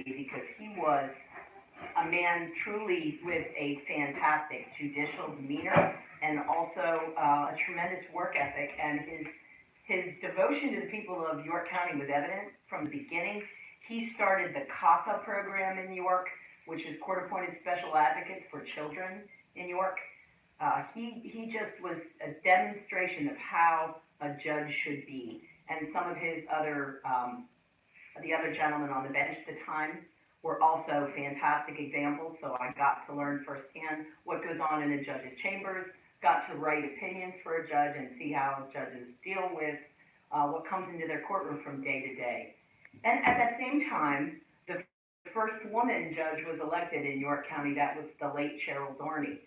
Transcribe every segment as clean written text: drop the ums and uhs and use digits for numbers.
because he was a man truly with a fantastic judicial demeanor and also a tremendous work ethic. And his devotion to the people of York County was evident from the beginning. He started the CASA program in York, which is Court-Appointed Special Advocates for Children in York. He just was a demonstration of how a judge should be. And some of his the other gentlemen on the bench at the time were also fantastic examples. So I got to learn firsthand what goes on in a judge's chambers, got to write opinions for a judge and see how judges deal with what comes into their courtroom from day to day. And at that same time, the first woman judge was elected in York County. That was the late Cheryl Dorney.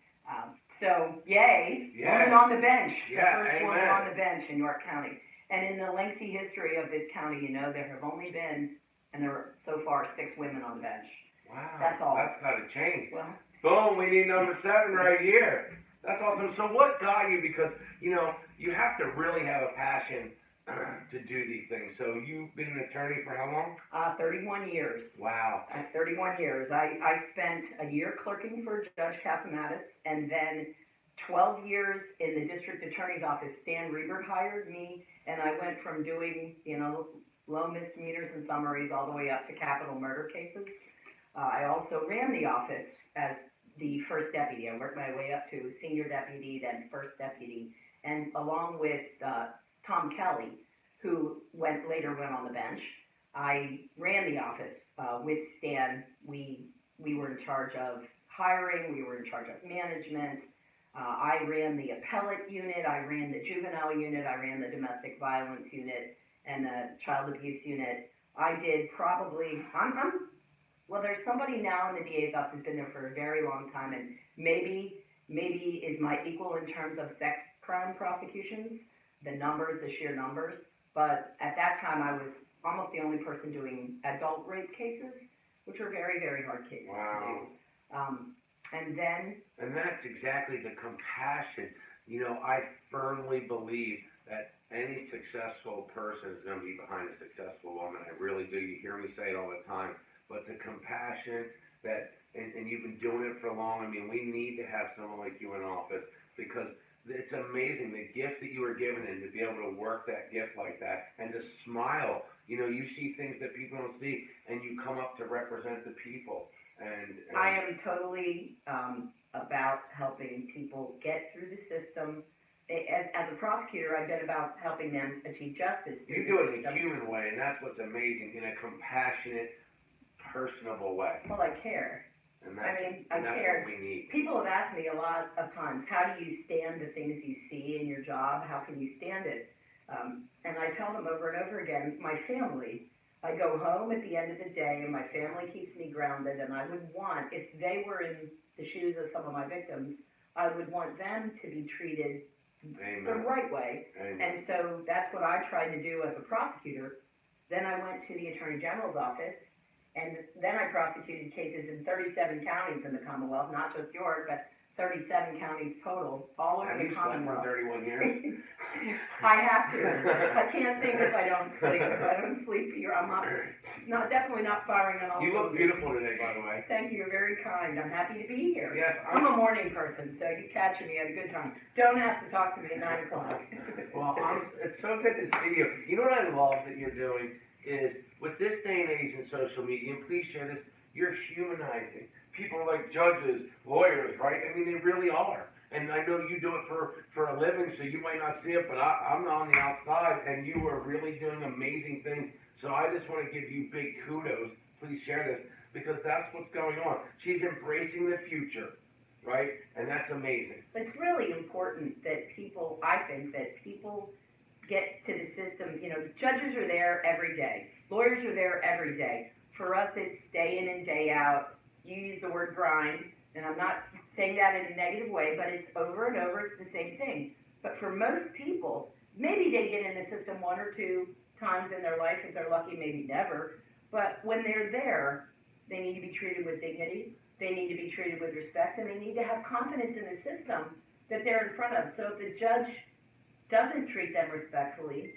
So, yay, woman on the bench, the first woman on the bench in York County. And in the lengthy history of this county, you know, there have only been, and there are so far 6 women on the bench. Wow. That's all. That's got to change. Well, boom, we need number 7 right here. That's awesome. So what got you? Because, you know, you have to really have a passion to do these things. So you've been an attorney for how long? 31 years. Wow. 31 years. I spent a year clerking for Judge Casamatis, and then 12 years in the district attorney's office. Stan Riebert hired me, and I went from doing, you know, low misdemeanors and summaries all the way up to capital murder cases. I also ran the office as the first deputy. I worked my way up to senior deputy, then first deputy, and along with Tom Kelly, who later went on the bench, I ran the office with Stan. We were in charge of hiring, we were in charge of management. I ran the appellate unit, I ran the juvenile unit, I ran the domestic violence unit, and the child abuse unit. I did probably, well, there's somebody now in the DA's office who's been there for a very long time, and maybe is my equal in terms of sex crime prosecutions, the numbers, the sheer numbers. But at that time, I was almost the only person doing adult rape cases, which are very, very hard cases to do. And that's exactly the compassion. You know, I firmly believe that any successful person is going to be behind a successful woman. I really do. You hear me say it all the time. But the compassion that, and you've been doing it for long. I mean, we need to have someone like you in office because it's amazing the gift that you were given and to be able to work that gift like that and to smile. You know, you see things that people don't see, and you come up to represent the people. And I am totally about helping people get through the system. As a prosecutor, I've been about helping them achieve justice. You do it in a human way, and that's what's amazing, in a compassionate, personable way. Well, I care. And that's, I care. What we need. People have asked me a lot of times, how do you stand the things you see in your job? How can you stand it? And I tell them over and over again, my family, I go home at the end of the day and my family keeps me grounded, and I would want, if they were in the shoes of some of my victims, I would want them to be treated the right way. Amen. And so that's what I tried to do as a prosecutor. Then I went to the Attorney General's office, and then I prosecuted cases in 37 counties in the Commonwealth, not just York, but 37 counties total, all over the Commonwealth. Have you slept for 31 years? I have to. I can't think if I don't sleep. If I don't sleep, I'm not definitely not firing on all You look cylinders. beautiful today, by the way. Thank you. You're very kind. I'm happy to be here. Yes, I'm a morning person, so you catch me at a good time. Don't ask to talk to me at 9 o'clock. Well, it's so good to see you. You know what I love that you're doing is, with this day and age in social media, and please share this, you're humanizing. People are like judges, lawyers, right? I mean, they really are. And I know you do it for a living, so you might not see it, but I'm on the outside, and you are really doing amazing things. So I just want to give you big kudos. Please share this, because that's what's going on. She's embracing the future, right? And that's amazing. It's really important that people, I think, that people get to the system. You know, judges are there every day. Lawyers are there every day. For us, it's day in and day out. You use the word grind, and I'm not saying that in a negative way, but it's over and over, it's the same thing. But for most people, maybe they get in the system 1 or 2 times in their life, if they're lucky, maybe never. But when they're there, they need to be treated with dignity, they need to be treated with respect, and they need to have confidence in the system that they're in front of. So if the judge doesn't treat them respectfully,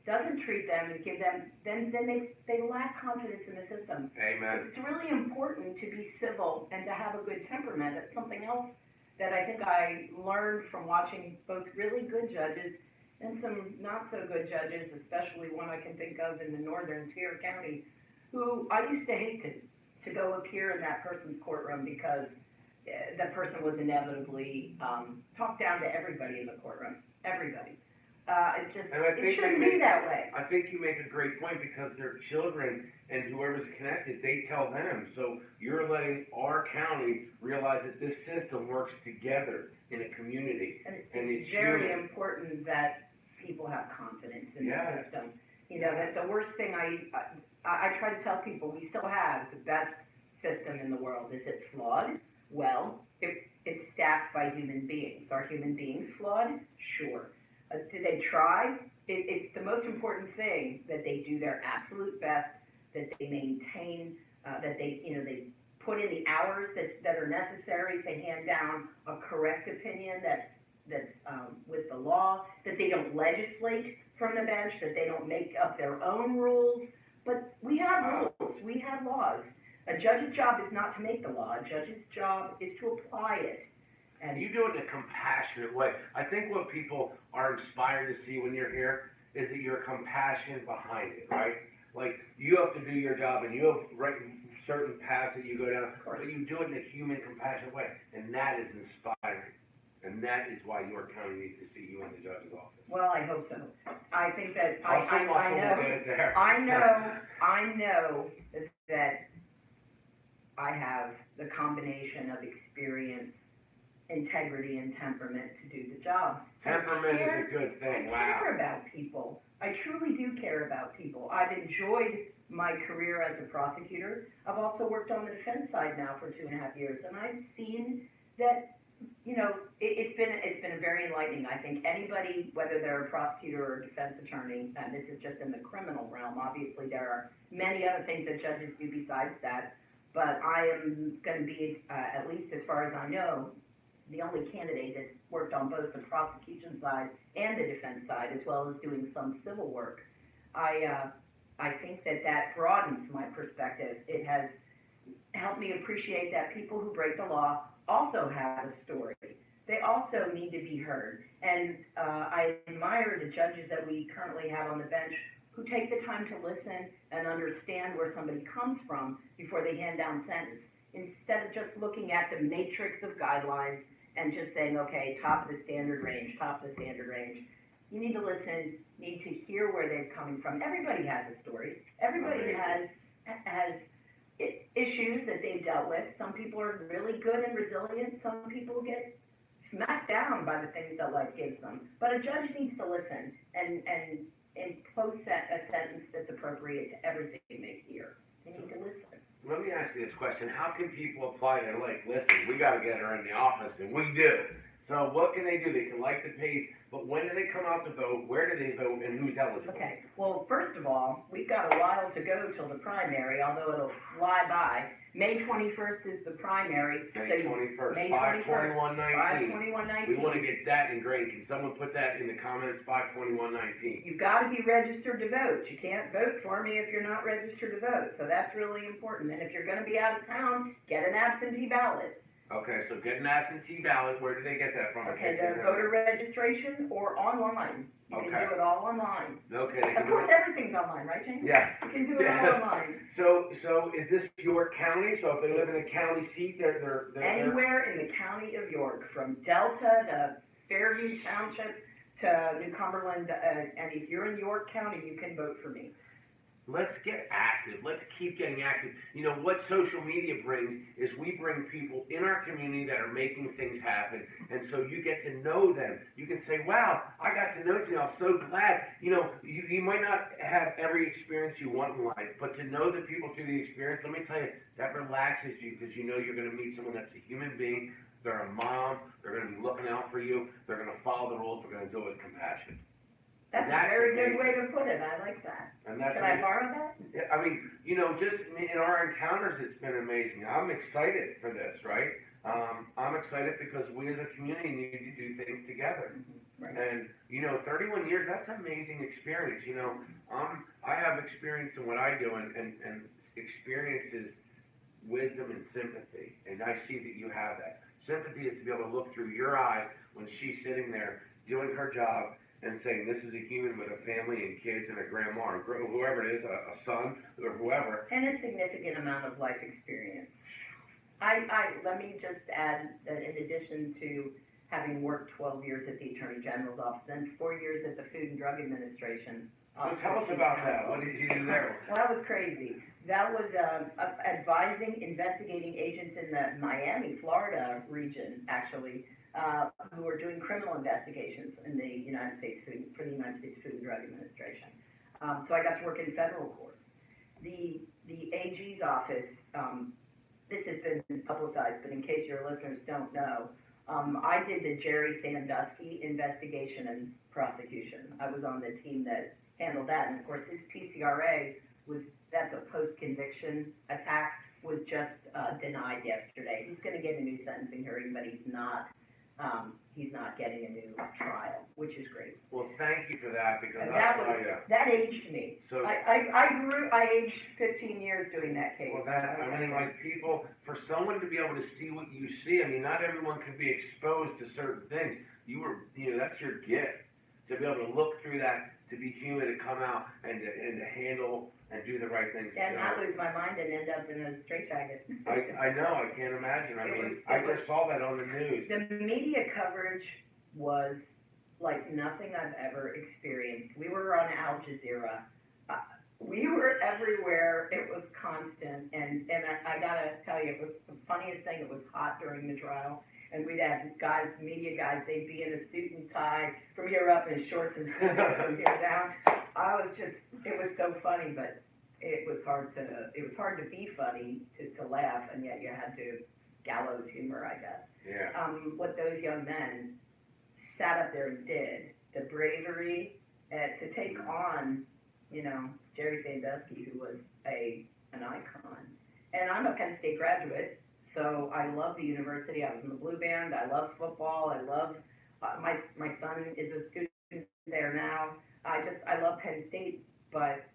doesn't treat them and give them, then they lack confidence in the system. Amen. It's really important to be civil and to have a good temperament. That's something else that I think I learned from watching both really good judges and some not so good judges, especially one I can think of in the northern tier county, who I used to hate to go appear in that person's courtroom because that person was inevitably talked down to everybody in the courtroom, everybody. It shouldn't be that way. I think you make a great point because they're children and whoever's connected, they tell them. So you're letting our county realize that this system works together in a community. And it's very important that people have confidence in the system. You know, that the worst thing I try to tell people, we still have the best system in the world. Is it flawed? Well, it's staffed by human beings. Are human beings flawed? Sure. Do they try? It's the most important thing that they do their absolute best, that they maintain, that they put in the hours that are necessary to hand down a correct opinion that's with the law, that they don't legislate from the bench, that they don't make up their own rules. But we have rules, we have laws. A judge's job is not to make the law. A judge's job is to apply it. And you do it in a compassionate way. I think what people are inspired to see when you're here is that you're compassionate behind it, right? Like, you have to do your job, and you have certain paths that you go down, but you do it in a human, compassionate way, and that is inspiring. And that is why your county needs to see you in the judge's office. Well, I hope so. I think that I know that I have the combination of experience, integrity, and temperament to do the job. Temperament is a good thing. I care about people. I truly do care about people. I've enjoyed my career as a prosecutor. I've also worked on the defense side now for 2.5 years, and I've seen that, you know, it's been very enlightening. I think anybody, whether they're a prosecutor or a defense attorney, and this is just in the criminal realm, obviously there are many other things that judges do besides that, but I am going to be, at least as far as I know, the only candidate that's worked on both the prosecution side and the defense side, as well as doing some civil work. I think that broadens my perspective. It has helped me appreciate that people who break the law also have a story. They also need to be heard. And I admire the judges that we currently have on the bench who take the time to listen and understand where somebody comes from before they hand down sentence, instead of just looking at the matrix of guidelines and just saying, okay, top of the standard range. You need to listen, need to hear where they're coming from. Everybody has a story. Everybody has issues that they've dealt with. Some people are really good and resilient. Some people get smacked down by the things that life gives them. But a judge needs to listen and post a sentence that's appropriate to everything they hear. They need to listen. Let me ask you this question. How can people apply? They're like, listen, we got to get her in the office, and we do. So what can they do? They can like the page, but when do they come out to vote? Where do they vote, and who's eligible? Okay, well, first of all, we've got a while to go till the primary, although it'll fly by. May 21st is the primary. May 21st, May 5/21/19. 5/21/19. We want to get that ingrained. Can someone put that in the comments, 5/21/19? You've got to be registered to vote. You can't vote for me if you're not registered to vote, so that's really important. And if you're going to be out of town, get an absentee ballot. Okay, so get an absentee ballot. Where do they get that from? Okay, the voter registration or online. You can do it all online. Okay. Of course, everything's online, right, James? Yes. You can do it all online. So is this York County? So if they live in a county seat, they're anywhere in the county of York, from Delta to Fairview Township to New Cumberland, and if you're in York County, you can vote for me. Let's get active. Let's keep getting active. You know, what social media brings is we bring people in our community that are making things happen. And so you get to know them. You can say, wow, I got to know you. I'm so glad. You know, you might not have every experience you want in life, but to know the people through the experience, let me tell you, that relaxes you because you know you're going to meet someone that's a human being. They're a mom. They're going to be looking out for you. They're going to follow the rules. They're going to do it with compassion. That's a very good way to put it. I like that. Can I borrow that? I mean, you know, just in our encounters, it's been amazing. I'm excited for this, right? I'm excited because we as a community need to do things together. Right. And, 31 years, that's an amazing experience, I have experience in what I do, and experience is wisdom and sympathy, and I see that you have that. Sympathy is to be able to look through your eyes when she's sitting there doing her job and saying, this is a human with a family and kids and a grandma, or whoever it is, a son, or whoever. And a significant amount of life experience. Let me just add that in addition to having worked 12 years at the Attorney General's office and 4 years at the Food and Drug Administration. So tell us about that. What did you do there? Well, that was crazy. That was advising investigating agents in the Miami, Florida region, actually, who were doing criminal investigations in the United States for the United States Food and Drug Administration. So I got to work in federal court. The AG's office, this has been publicized, but in case your listeners don't know, I did the Jerry Sandusky investigation and prosecution. I was on the team that handled that, and of course his PCRA that's a post-conviction attack, was just denied yesterday. He's going to get a new sentencing hearing, but he's not getting a new trial, which is great. Well, thank you for that, because And that aged me. So, I aged 15 years doing that case. well, people, for someone to be able to see what you see, not everyone can be exposed to certain things. That's your gift, to be able to look through that, to be human, to come out and to handle and do the right things. And not lose my mind and end up in a straitjacket. I know, I can't imagine. I just saw that on the news. The media coverage was like nothing I've ever experienced. We were on Al Jazeera. We were everywhere. It was constant. And I gotta tell you, it was the funniest thing. It was hot during the trial. And we'd have guys, media guys, they'd be in a suit and tie from here up and shorts and sneakers from here down. It was so funny, but it was hard to be funny, to laugh, and yet you had to gallows humor, I guess. Yeah. What those young men sat up there and did, the bravery to take on, Jerry Sandusky, who was an icon. And I'm a Penn State graduate. So I love the university. I was in the Blue Band. I love football. I love my son is a student there now. I love Penn State, but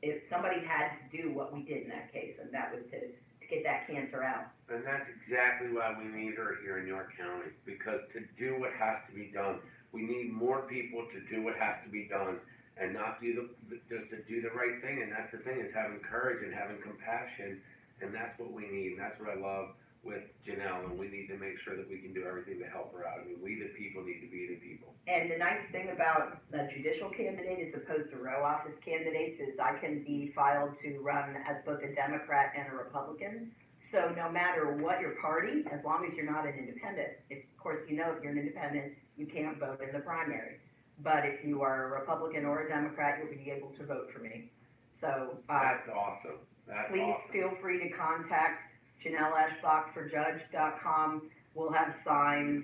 if somebody had to do what we did in that case, and that was to get that cancer out. And that's exactly why we need her here in York County, because to do what has to be done, we need more people to do what has to be done, and not just to do the right thing. And that's the thing, is having courage and having compassion. And that's what we need, and that's what I love with Janelle, and we need to make sure that we can do everything to help her out. We the people need to be the people. And the nice thing about a judicial candidate as opposed to row office candidates is I can be filed to run as both a Democrat and a Republican. So no matter what your party, as long as you're not an independent, of course if you're an independent, you can't vote in the primary. But if you are a Republican or a Democrat, you'll be able to vote for me. So that's awesome. Please feel free to contact JanelleEschbach4Judge.com. We'll have signs.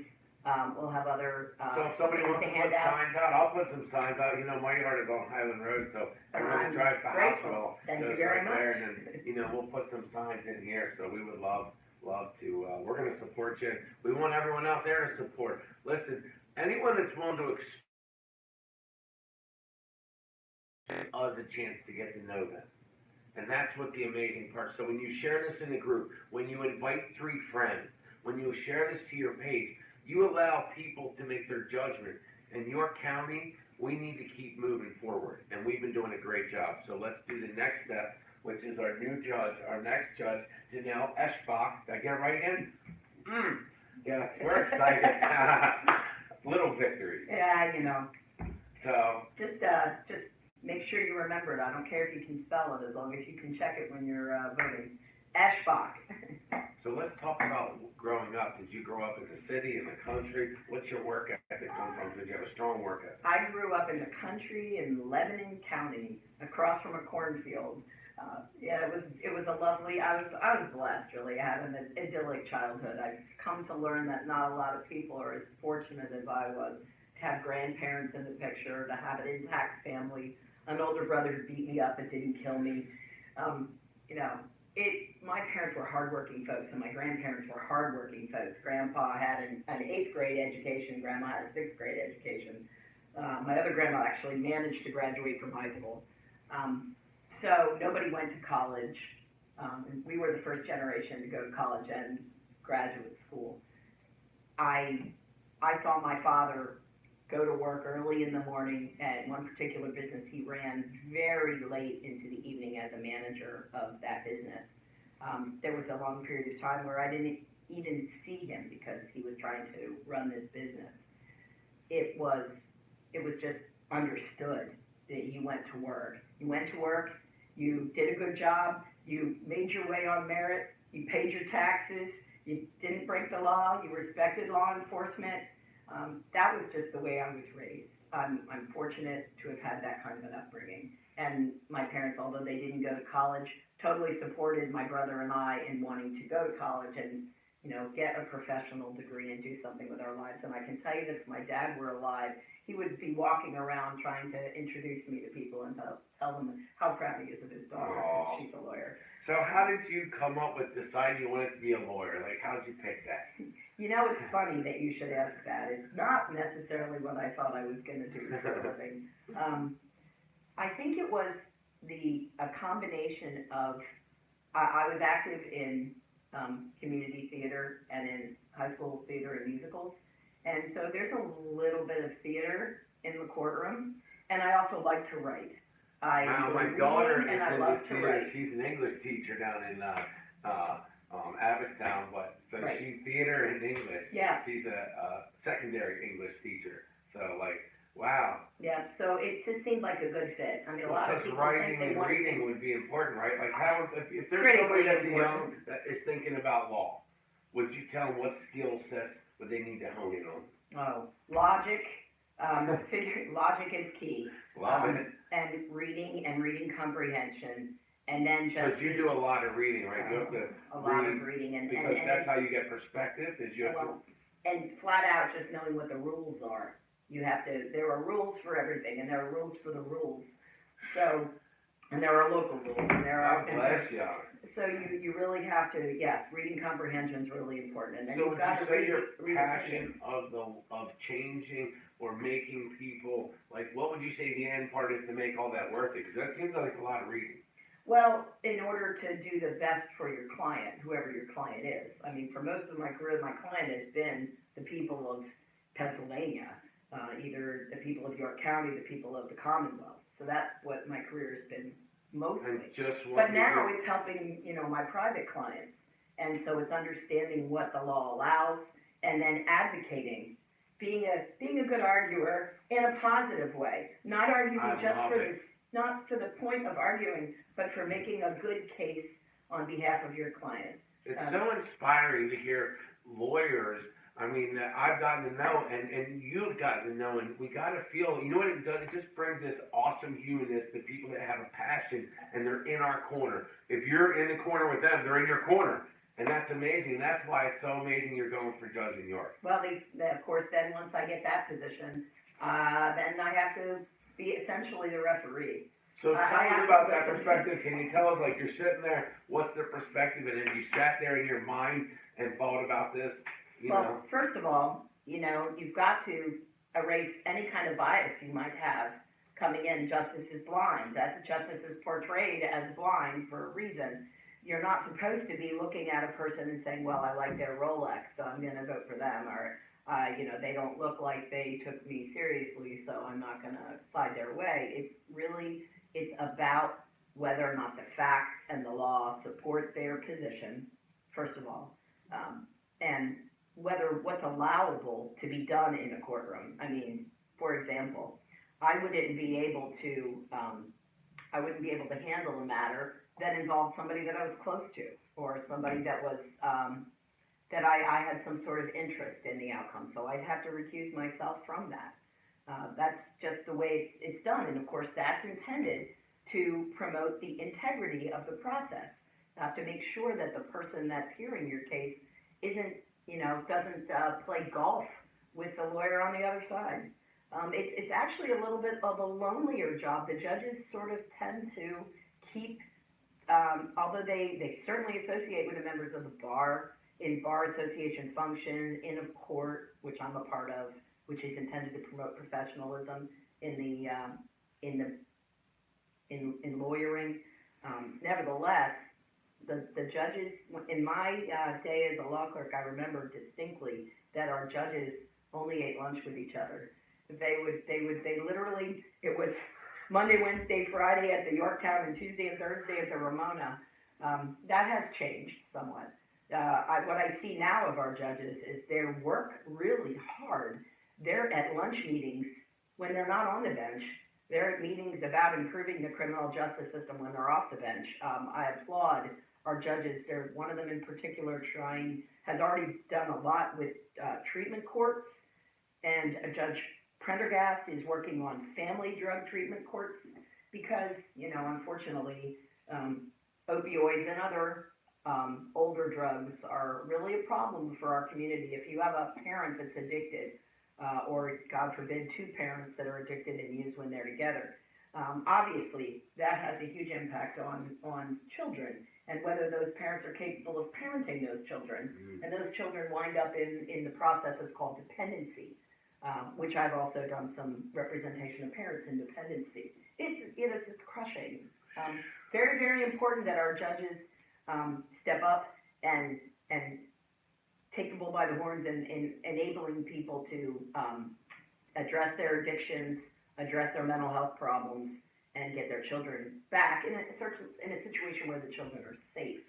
We'll have other so if somebody wants to put signs out, I'll put some signs out. My yard is on Highland Road, so everyone that drives the hospital goes right there, and then we'll put some signs in here. So we would love to. We're going to support you. We want everyone out there to support. Listen, anyone that's willing to expect us a chance to get to know them. And that's what the amazing part. So when you share this in a group, when you invite 3 friends, when you share this to your page, you allow people to make their judgment. In York County, we need to keep moving forward, and we've been doing a great job. So let's do the next step, which is our next judge, Janelle Eschbach. Did I get it right again? Yes, we're excited. Little victory. Yeah, So just make sure you remember it. I don't care if you can spell it, as long as you can check it when you're voting. Eschbach. So let's talk about growing up. Did you grow up in the city, in the country? What's your work ethic come from? Did you have a strong work ethic? I grew up in the country in Lebanon County, across from a cornfield. It was a lovely. I was blessed, really. I had an idyllic childhood. I've come to learn that not a lot of people are as fortunate as I was to have grandparents in the picture, to have an intact family, an older brother who beat me up and didn't kill me. my parents were hardworking folks, and my grandparents were hardworking folks. Grandpa had an eighth grade education, grandma had a sixth grade education. My other grandma actually managed to graduate from high school. So nobody went to college. We were the first generation to go to college and graduate school. I saw my father go to work early in the morning at one particular business he ran very late into the evening as a manager of that business. There was a long period of time where I didn't even see him because he was trying to run this business. It was just understood that you went to work. You went to work, you did a good job, you made your way on merit, you paid your taxes, you didn't break the law, you respected law enforcement. That was just the way I was raised. I'm fortunate to have had that kind of an upbringing. And my parents, although they didn't go to college, totally supported my brother and I in wanting to go to college and, get a professional degree and do something with our lives. And I can tell you that if my dad were alive, he would be walking around trying to introduce me to people and tell them how proud he is of his daughter because she's a lawyer. So how did you come up with deciding you wanted to be a lawyer? Like, how did you pick that? It's funny that you should ask that. It's not necessarily what I thought I was going to do for a living. I think it was a combination of, I was active in community theater and in high school theater and musicals. And so there's a little bit of theater in the courtroom. And I also like to write. My daughter is and I in love the to theater. write. She's an English teacher down in Abbottstown, Right. she's theater and English. Yeah. She's a secondary English teacher. So wow. Yeah, so it just seemed like a good fit. I mean, a lot of Because people writing think they and want reading would be important, right? Like if there's Critically somebody that's important. young that is thinking about law, would you tell them what skill sets would they need to hone in on? logic, logic is key. Love it. And reading comprehension, and then just. Because you do a lot of reading, right? You have to a lot read, of reading and because that's how you get perspective, is you have to. And flat out just knowing what the rules are. There are rules for everything, and there are rules for the rules. So, and there are local rules, and there are. God bless you. So you really have to, yes, reading comprehension is really important, and then So you've would got you to say read your read passion opinions. of changing or making people, what would you say the end part is to make all that worth it? Because that seems like a lot of reading. Well, in order to do the best for your client, whoever your client is. I mean, for most of my career, my client has been the people of Pennsylvania, either the people of York County, the people of the Commonwealth. So that's what my career has been mostly. But now it's helping, my private clients. And so it's understanding what the law allows and then advocating, being a good arguer in a positive way, not arguing not for the point of arguing, but for making a good case on behalf of your client. It's so inspiring to hear lawyers. I mean, I've gotten to know, and you've gotten to know, and we got to feel, you know what it does? It just brings this awesome humanness to people that have a passion, and they're in our corner. If you're in the corner with them, they're in your corner. And that's amazing. That's why it's so amazing you're going for Judge in York. Well, of course, then once I get that position, then I have to be essentially the referee. So tell us about that perspective. Can you tell us, you're sitting there, what's the perspective? And then you sat there in your mind and thought about this, Well, first of all, you've got to erase any kind of bias you might have coming in. Justice is blind. Justice is portrayed as blind for a reason. You're not supposed to be looking at a person and saying, well, I like their Rolex, so I'm going to vote for them, or, they don't look like they took me seriously, so I'm not going to side their way. It's about whether or not the facts and the law support their position, first of all, and what's allowable to be done in a courtroom. I mean, for example, I wouldn't be able to handle a matter that involved somebody that I was close to, or somebody that was, that I had some sort of interest in the outcome. So I'd have to recuse myself from that. That's just the way it's done. And of course, that's intended to promote the integrity of the process. You have to make sure that the person that's hearing your case doesn't play golf with the lawyer on the other side. It's actually a little bit of a lonelier job. The judges sort of tend to keep although they certainly associate with the members of the bar, in bar association function, in a court, which I'm a part of, which is intended to promote professionalism in lawyering. Nevertheless, the judges, in my day as a law clerk, I remember distinctly that our judges only ate lunch with each other. They literally, it was Monday, Wednesday, Friday at the Yorktown, and Tuesday and Thursday at the Ramona. That has changed somewhat. What I see now of our judges is they work really hard. They're at lunch meetings when they're not on the bench. They're at meetings about improving the criminal justice system when they're off the bench. I applaud our judges. One of them in particular has already done a lot with treatment courts, and Judge Prendergast is working on family drug treatment courts because, unfortunately, opioids and other older drugs are really a problem for our community. If you have a parent that's addicted, or God forbid, two parents that are addicted and use when they're together, obviously that has a huge impact on children and whether those parents are capable of parenting those children. Mm-hmm. And those children wind up in the process that's called dependency, which I've also done some representation of parents in dependency. It's crushing. Very, very important that our judges step up and take the bull by the horns in enabling people to address their addictions, address their mental health problems, and get their children back in a situation where the children are safe.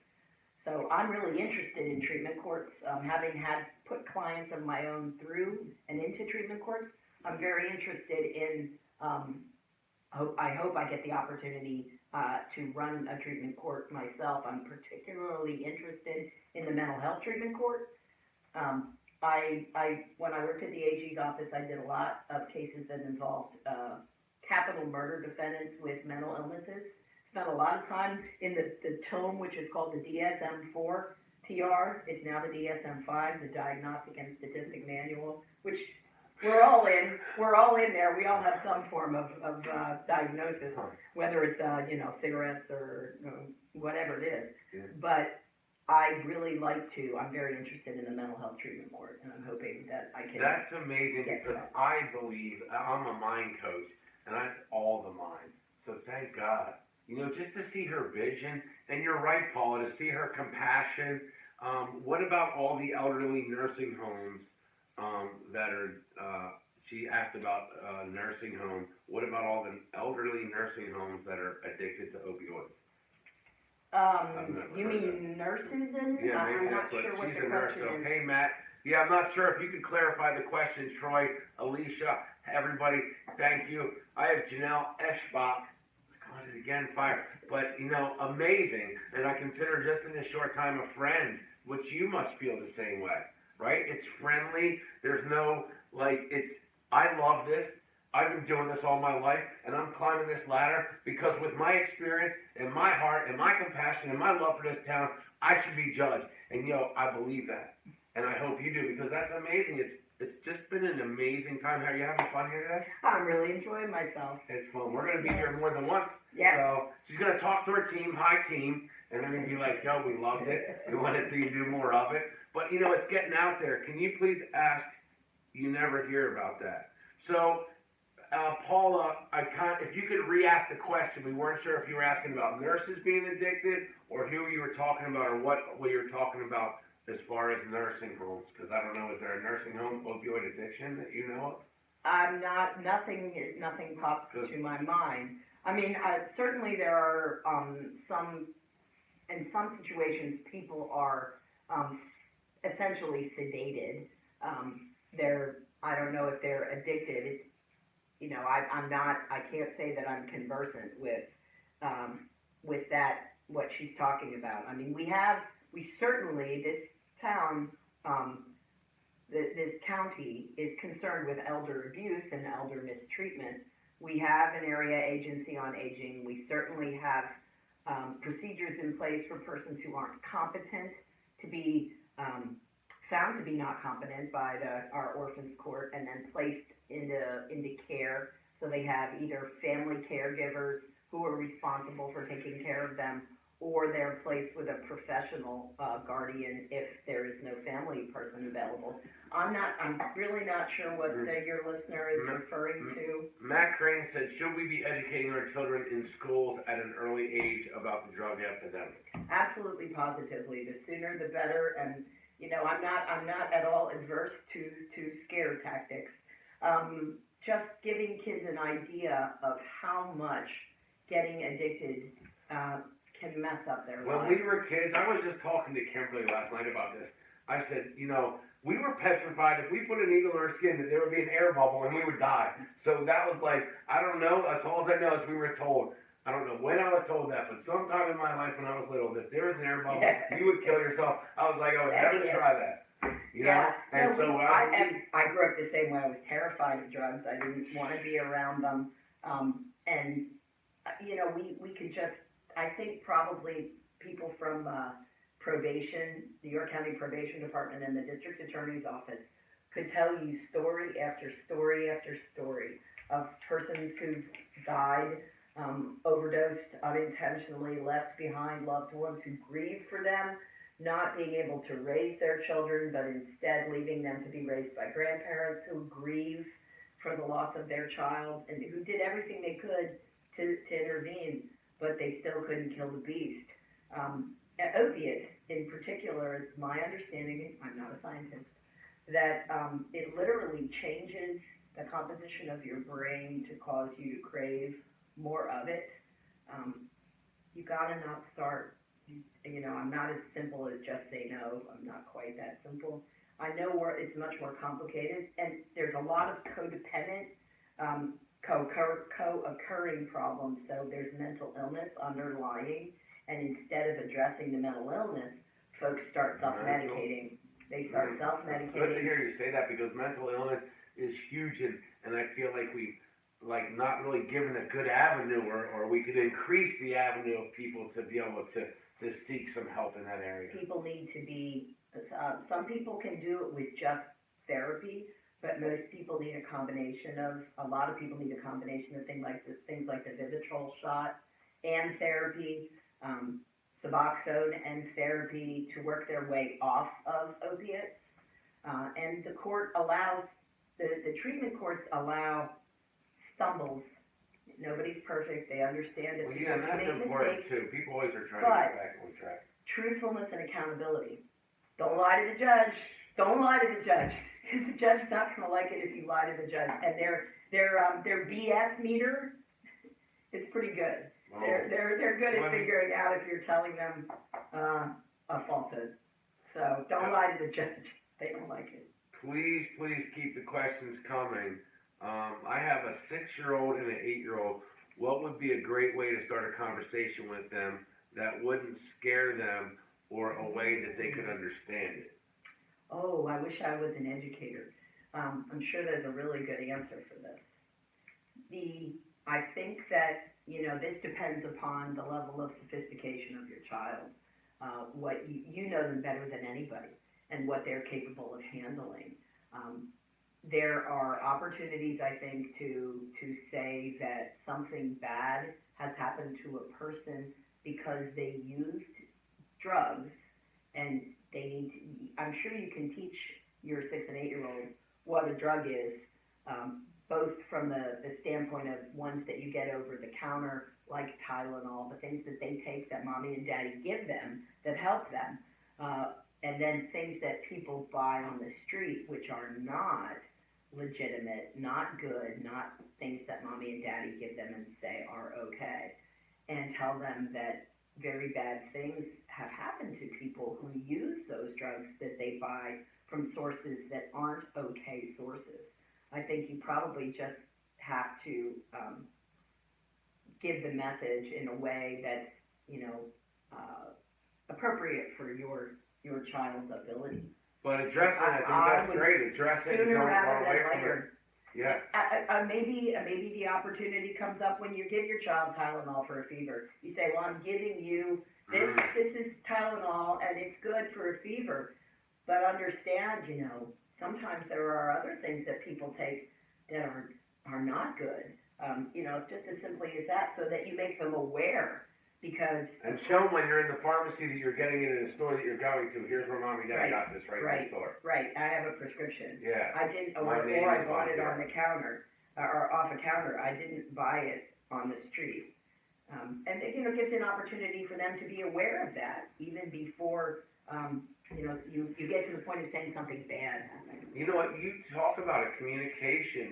So I'm really interested in treatment courts. Having put clients of my own through and into treatment courts, I'm very interested in, I hope I get the opportunity to run a treatment court myself. I'm particularly interested in the mental health treatment court. When I worked at the AG's office, I did a lot of cases that involved capital murder defendants with mental illnesses. Spent a lot of time in the tome, which is called the DSM-4 TR. It's now the DSM-5, the Diagnostic and Statistic Manual, which we're all in. We're all in there. We all have some form of diagnosis, whether it's cigarettes or whatever it is. Yeah. But I'm very interested in the mental health treatment court, and I'm hoping that I can. That's amazing because I believe I'm a mind coach, and I'm all the mind. So thank God. Just to see her vision, and you're right, Paula, to see her compassion. What about all the elderly nursing homes that are, she asked about nursing homes. What about all the elderly nursing homes that are addicted to opioids? You mean nurses in? Yeah, I'm not sure what the question is. Hey, Matt. Yeah, I'm not sure if you could clarify the question, Troy, Alicia, everybody. Thank you. I have Janelle Eschbach. Got it again, fire. But, amazing. And I consider just in this short time a friend, which you must feel the same way, right? It's friendly. There's no, I love this. I've been doing this all my life, and I'm climbing this ladder because with my experience and my heart and my compassion and my love for this town, I should be judged. And, I believe that. And I hope you do because that's amazing. It's just been an amazing time. Are you having fun here today? I'm really enjoying myself. It's fun. We're going to be here more than once. Yes. So she's going to talk to her team, hi team, and they're going to be like, yo, we loved it. We want to see you do more of it. But, it's getting out there. Can you please ask? You never hear about that. So, Paula, if you could re-ask the question, we weren't sure if you were asking about nurses being addicted or who you were talking about or what you were talking about as far as nursing homes, because I don't know, is there a nursing home opioid addiction that you know of? Nothing pops to my mind. I mean, certainly there are in some situations, people are essentially sedated. I don't know if they're addicted. I can't say that I'm conversant with that, what she's talking about. I mean, this town, this county is concerned with elder abuse and elder mistreatment. We have an area agency on aging. We certainly have procedures in place for persons who aren't competent to be found to be not competent by our orphans court and then placed into care. So they have either family caregivers who are responsible for taking care of them, or they're placed with a professional guardian if there is no family person available. I'm really not sure what your listener is referring to. Matt Crane said, should we be educating our children in schools at an early age about the drug epidemic? Absolutely, positively. The sooner the better. And I'm not at all adverse to scare tactics. Just giving kids an idea of how much getting addicted can mess up their When lives. we were kids, I was just talking to Kimberly last night about this. I said, we were petrified if we put a needle in our skin that there would be an air bubble and we would die. So that was like, I don't know. That's all I know is we were told. I don't know when I was told that, but sometime in my life when I was little, that there was an air bubble, you would kill yourself. I was like, I would never try that. And so I grew up the same way. I was terrified of drugs. I didn't want to be around them. We could just, I think probably people from probation, the York County Probation Department and the District Attorney's Office could tell you story after story after story of persons who've died, overdosed, unintentionally left behind loved ones who grieve for them, not being able to raise their children, but instead leaving them to be raised by grandparents who grieve for the loss of their child and who did everything they could to intervene, but they still couldn't kill the beast. Opiates, in particular, is my understanding, I'm not a scientist, that it literally changes the composition of your brain to cause you to crave more of it. You gotta not start. I'm not as simple as just say no. I'm not quite that simple. I know it's much more complicated, and there's a lot of codependent, co-occurring problems. So there's mental illness underlying, and instead of addressing the mental illness, folks start self-medicating. They start self-medicating. It's good to hear you say that because mental illness is huge, and I feel like we've not really given a good avenue, or we could increase the avenue of people to be able to seek some help in that area. People need to be, some people can do it with just therapy, but most people need a lot of people need a combination of things like the Vivitrol shot and therapy, Suboxone and therapy to work their way off of opiates. And the court allows, the treatment courts allow stumbles. Nobody's perfect. They understand that people that's make important mistakes. too. People always are trying to get back on track. Truthfulness and accountability. Don't lie to the judge. Don't lie to the judge, because the judge's not going to like it if you lie to the judge. And their BS meter is pretty good. Oh. They're good at figuring out if you're telling them a falsehood. So don't lie to the judge. They don't like it. Please keep the questions coming. I have a 6-year-old and an 8-year-old. What would be a great way to start a conversation with them that wouldn't scare them, or a way that they could understand it? Oh, I wish I was an educator. I'm sure there's a really good answer for this. I think that, this depends upon the level of sophistication of your child. What you know them better than anybody, and what they're capable of handling. There are opportunities, I think, to say that something bad has happened to a person because they used drugs, and I'm sure you can teach your 6 and 8-year-old what a drug is, both from the standpoint of ones that you get over the counter, like Tylenol, the things that they take that mommy and daddy give them that help them, and then things that people buy on the street, which are not legitimate, not good, not things that mommy and daddy give them and say are okay, and tell them that very bad things have happened to people who use those drugs that they buy from sources that aren't okay sources. I think you probably just have to give the message in a way that's, appropriate for your child's ability. But addressing it, I think that's great. Address it and don't run away from it. Yeah. Maybe the opportunity comes up when you give your child Tylenol for a fever. You say, well, I'm giving you this is Tylenol and it's good for a fever. But understand, sometimes there are other things that people take that are not good. It's just as simply as that, so that you make them aware because. And show them when you're in the pharmacy that you're getting it in the store that you're going to. Here's where mom and dad Right, got this right in the store. Right, I have a prescription. Yeah. I didn't, My or name I is bought on it here. on the counter, or off a counter, I didn't buy it on the street. And it, gives an opportunity for them to be aware of that, even before, you get to the point of saying something bad happened. You know what, you talk about it, communication,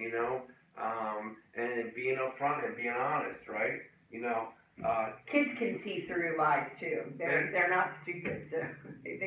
and being upfront and being honest, right? Kids can see through lies too, they're not stupid, so they